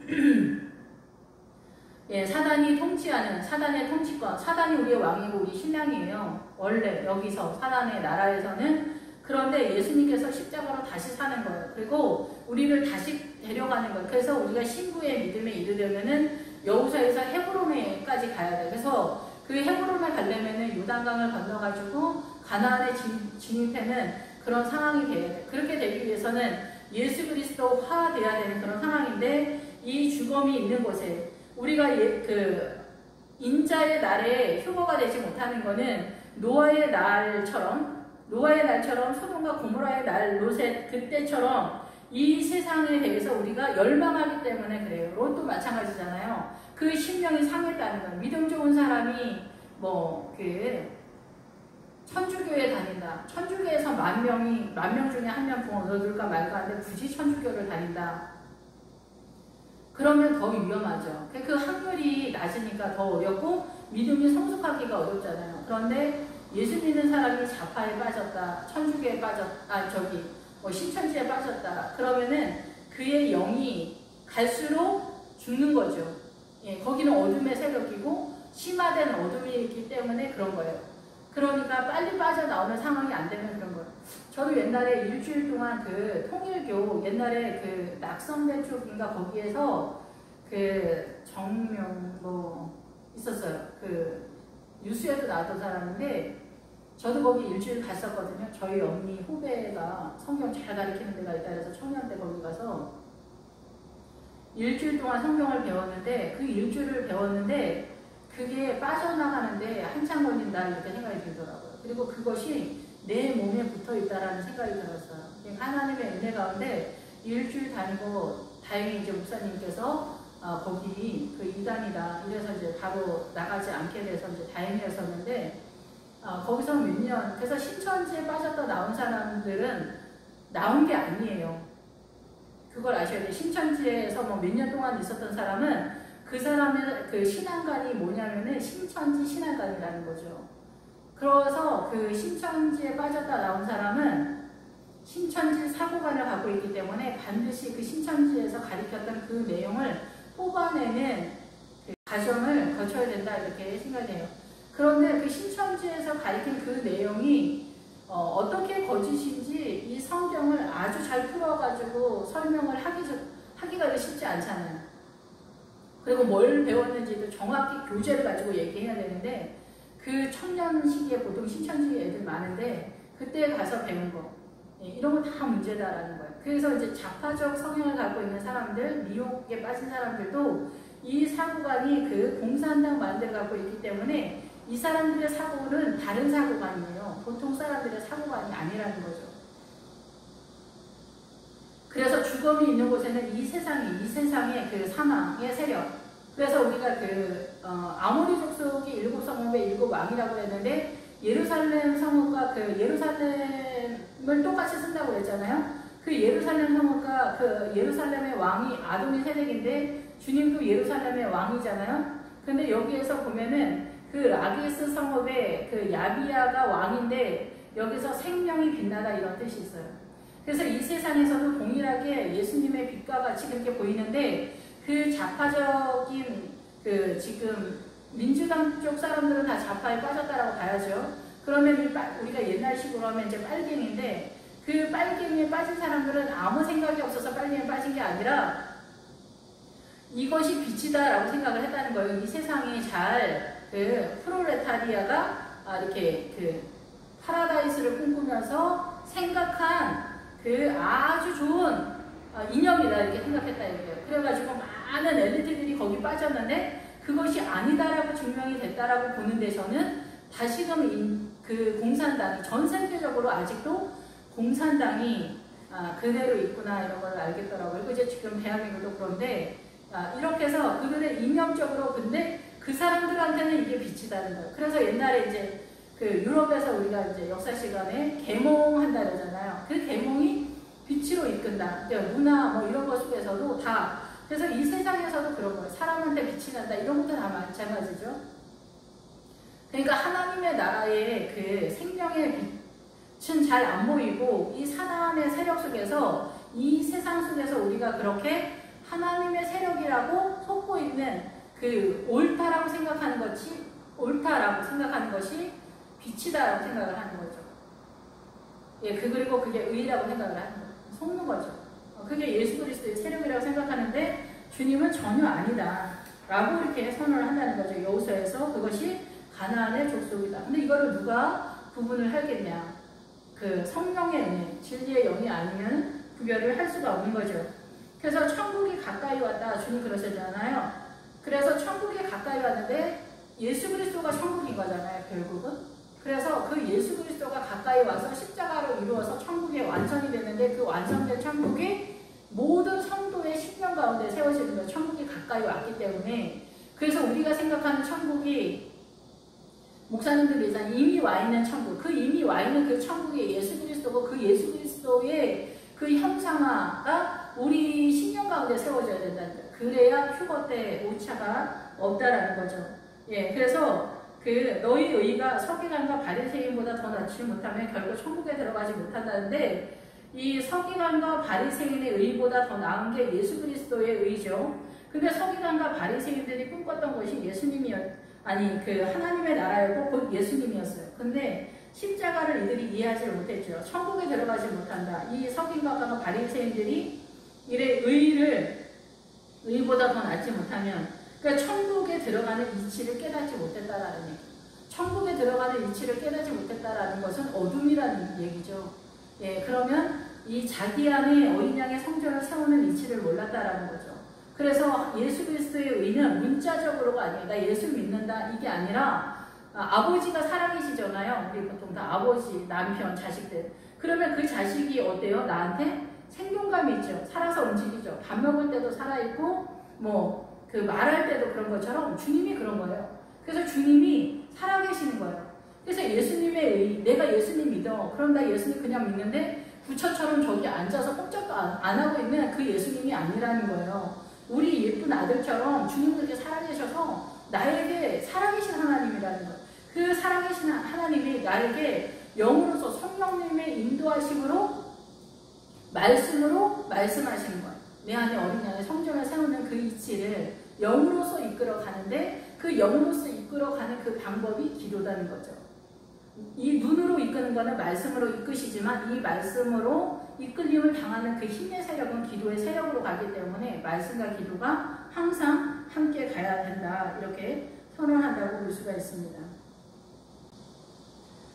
사단이 통치하는 사단의 통치권, 사단이 우리의 왕이고 우리 신랑이에요. 원래 여기서 사단의 나라에서는. 그런데 예수님께서 십자가로 다시 사는 거예요. 그리고 우리를 다시 데려가는 거예요. 그래서 우리가 신부의 믿음에 이르려면은 여호수아에서 헤브론에까지 가야 돼요. 그래서 그 헤브론에 가려면은 요단강을 건너가지고 가나안에 진입하는 그런 상황이 돼야 돼요. 그렇게 되기 위해서는 예수 그리스도화 돼야 되는 그런 상황인데 이 죽음이 있는 곳에 우리가 그 인자의 날에 효과가 되지 못하는 거는 노아의 날처럼 소돔과 고모라의 날 롯의 그때처럼 이 세상에 대해서 우리가 열망하기 때문에 그래요. 롯도 마찬가지잖아요. 그 심령이 상했다는 거예요. 믿음 좋은 사람이 천주교에 다닌다. 천주교에서 만 명 중에 한 명 구원 얻을까 말까 하는데 굳이 천주교를 다닌다. 그러면 더 위험하죠. 그 확률이 낮으니까 더 어렵고 믿음이 성숙하기가 어렵잖아요. 그런데 예수 믿는 사람이 자파에 빠졌다, 천주교에 빠졌다, 신천지에 빠졌다. 그러면은 그의 영이 갈수록 죽는 거죠. 예, 거기는 어둠의 세력이고 심화된 어둠이 있기 때문에 그런 거예요. 그러니까 빨리 빠져나오는 상황이 안 되면 그런 거예요. 저도 옛날에 일주일 동안 그 통일교 옛날에 그 낙성대 쪽인가 거기에서 그 정명 있었어요. 그 뉴스에도 나왔던 사람인데 저도 거기 일주일 갔었거든요. 저희 언니 후배가 성경 잘 가르치는 데가 있다 그래서 청년대 거기 가서 일주일 동안 성경을 배웠는데 그 일주일을 배웠는데 그게 빠져나가는데 한참 걸린다 이렇게 생각이 들더라고요. 그리고 그것이 내 몸에 붙어 있다라는 생각이 들었어요. 하나님의 은혜 가운데 일주일 다니고 다행히 이제 목사님께서 거기 그 이단이다 이래서 이제 바로 나가지 않게 돼서 이제 다행이었었는데 거기서 몇 년 그래서 신천지에 빠졌다 나온 사람들은 나온 게 아니에요. 그걸 아셔야 돼요. 신천지에서 뭐 몇 년 동안 있었던 사람은 그 사람의 그 신앙관이 뭐냐면은 신천지 신앙관이라는 거죠. 그래서 그 신천지에 빠졌다 나온 사람은 신천지 사고관을 갖고 있기 때문에 반드시 그 신천지에서 가르쳤던 그 내용을 뽑아내는 그 과정을 거쳐야 된다 이렇게 생각해요. 그런데 그 신천지에서 가르친 그 내용이 어떻게 거짓인지 이 성경을 아주 잘 풀어가지고 설명을 하기가 쉽지 않잖아요. 그리고 뭘 배웠는지도 정확히 교재를 가지고 얘기해야 되는데 그 청년 시기에 보통 신천지 애들 많은데 그때 가서 배운 거 이런 거 다 문제다라는 거예요. 그래서 이제 자파적 성향을 갖고 있는 사람들, 미혹에 빠진 사람들도 이 사고관이 그 공산당 마인드를 갖고 있기 때문에 이 사람들의 사고는 다른 사고관이에요. 보통 사람들의 사고관이 아니라는 거죠. 그래서 죽음이 있는 곳에는 이 세상의 그 사망의 세력. 그래서 우리가 그 아모리 족속이 일곱 성읍의 일곱 왕이라고 했는데 예루살렘 성읍과 그 예루살렘을 똑같이 쓴다고 했잖아요. 그 예루살렘 성읍과 그 예루살렘의 왕이 아도니 세덱인데 주님도 예루살렘의 왕이잖아요. 근데 여기에서 보면은 그 라기스 성읍의 그 야비야가 왕인데 여기서 생명이 빛나다 이런 뜻이 있어요. 그래서 이 세상에서도 동일하게 예수님의 빛과 같이 그렇게 보이는데 그 좌파적인 그 지금 민주당 쪽 사람들은 다 좌파에 빠졌다라고 봐야죠. 그러면 우리가 옛날식으로 하면 이제 빨갱인데 그 빨갱이에 빠진 사람들은 아무 생각이 없어서 빨갱이에 빠진 게 아니라 이것이 빛이다라고 생각을 했다는 거예요. 이 세상이 잘 그 프롤레타리아가 이렇게 그 파라다이스를 꿈꾸면서 생각한 그 아주 좋은 이념이다 이렇게 생각했다 이거예요. 그래가지고 많은 엘리트들이 거기 빠졌는데 그것이 아니다라고 증명이 됐다라고 보는 데서는 다시금 그 공산당이 전 세계적으로 아직도 공산당이 그대로 있구나 이런 걸 알겠더라고요. 그리고 이제 지금 대한민국도 그런데 이렇게 해서 그들의 이념적으로 근데 그 사람들한테는 이게 빛이다는 거예요. 그래서 옛날에 이제 그 유럽에서 우리가 이제 역사 시간에 계몽한다 그러잖아요. 그 계몽이 빛으로 이끈다. 문화 뭐 이런 것 속에서도 다 그래서 이 세상에서도 그런 거예요. 사람한테 빛이 난다 이런 것도 다 마찬가지죠. 그러니까 하나님의 나라의 그 생명의 빛은 잘 안 보이고 이 사단의 세력 속에서 이 세상 속에서 우리가 그렇게 하나님의 세력이라고 속고 있는 그 옳다라고 생각하는 것이 빛이다라고 생각을 하는 거죠. 예, 그리고 그게 의라고 생각을 하는 거예요. 속는 거죠. 그게 예수 그리스도의 세력이라고 생각하는데 주님은 전혀 아니다. 라고 이렇게 선언을 한다는 거죠. 여호수아에서 그것이 가나안의 족속이다. 근데 이거를 누가 구분을 하겠냐. 그 성령의 은혜, 진리의 영이 아니면 구별을 할 수가 없는 거죠. 그래서 천국이 가까이 왔다. 주님 그러셨잖아요. 그래서 천국이 가까이 왔는데 예수 그리스도가 천국인 거잖아요. 결국은. 그래서 그 예수 그리스도가 가까이 와서 십자가로 이루어서 천국이 완성이 되는데 그 완성된 천국이 모든 성도의 심령 가운데 세워지는 거예요. 천국이 가까이 왔기 때문에. 그래서 우리가 생각하는 천국이 목사님들 예상 이미 와 있는 천국, 그 이미 와 있는 그 천국이 예수 그리스도고 그 예수 그리스도의 그 형상화가 우리 심령 가운데 세워져야 된다는 거예요. 그래야 휴거 때 오차가 없다라는 거죠. 예, 그래서 너희 의가 서기관과 바리새인보다 더 낫지 못하면 결국 천국에 들어가지 못한다는데, 이 서기관과 바리새인의 의보다 더 나은 게 예수 그리스도의 의죠. 근데 서기관과 바리새인들이 꿈꿨던 것이 하나님의 나라였고 곧 예수님이었어요. 근데 십자가를 이들이 이해하지 못했죠. 천국에 들어가지 못한다. 이 서기관과 바리새인들이 이래 의보다 더 낫지 못하면, 그러니까 천국에 들어가는 이치를 깨닫지 못했다라는 얘기. 천국에 들어가는 이치를 깨닫지 못했다라는 것은 어둠이라는 얘기죠. 예, 그러면 이 자기 안에 어린 양의 성전을 세우는 이치를 몰랐다라는 거죠. 그래서 예수 그리스도의 의는 문자적으로가 아니에요. 나 예수 믿는다 이게 아니라 아버지가 살아계시잖아요. 우리 보통 다 아버지, 남편, 자식들. 그러면 그 자식이 어때요? 나한테 생존감이 있죠. 살아서 움직이죠. 밥 먹을 때도 살아있고 말할 때도 그런 것처럼 주님이 그런 거예요. 그래서 주님이 살아계시는 거예요. 그래서 예수님의 의, 내가 예수님 믿어. 그럼 나 예수님 그냥 믿는데 부처처럼 저기 앉아서 꼼짝도 안 하고 있는 그 예수님이 아니라는 거예요. 우리 예쁜 아들처럼 주님 그렇게 살아계셔서 나에게 살아계신 하나님이라는 거예요. 그 살아계신 하나님이 나에게 영으로서 성령님의 인도하심으로 말씀으로 말씀하시는 거예요. 내 안에 어린 양의 성전을 세우는 그 이치를 영으로서 이끌어 가는데, 그 영으로서 이끌어 가는 그 방법이 기도다는 거죠. 이 눈으로 이끄는 거는 말씀으로 이끄시지만 이 말씀으로 이끌림을 당하는 그 힘의 세력은 기도의 세력으로 가기 때문에 말씀과 기도가 항상 함께 가야 된다, 이렇게 선언한다고 볼 수가 있습니다.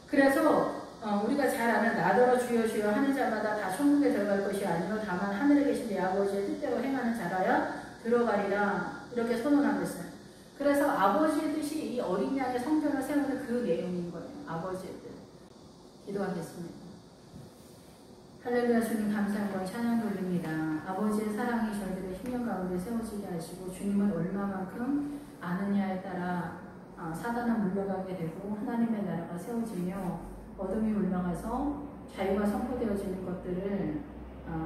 그래서 우리가 잘 아는 나더러 주여 주여 하는 자마다 다 천국에 들어갈 것이 아니요 다만 하늘에 계신 내 아버지의 뜻대로 행하는 자라야 들어가리라, 이렇게 선언하고 있어요. 그래서 아버지의 뜻이 이 어린 양의 성전을 세우는 그 내용인 거예요. 아버지의 뜻. 기도하겠습니다. 할렐루야. 주님 감사하고 찬양 돌립니다. 아버지의 사랑이 저희들의 심령 가운데 세워지게 하시고, 주님을 얼마만큼 아느냐에 따라 사단은 물러가게 되고 하나님의 나라가 세워지며 어둠이 물러가서 자유가 선포되어지는 것들을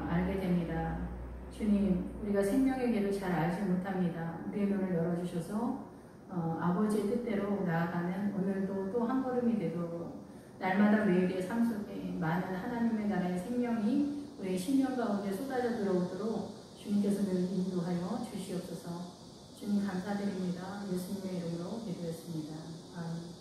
알게 됩니다. 주님, 우리가 생명의 길을 잘 알지 못합니다. 우리의 눈을 열어주셔서 아버지의 뜻대로 나아가는 오늘도 또 한 걸음이 되도록, 날마다 매일의 삶 속에 많은 하나님의 나라의 생명이 우리의 심령 가운데 쏟아져 들어오도록 주님께서 늘 인도하여 주시옵소서. 주님 감사드립니다. 예수님의 이름으로 기도했습니다. 아멘.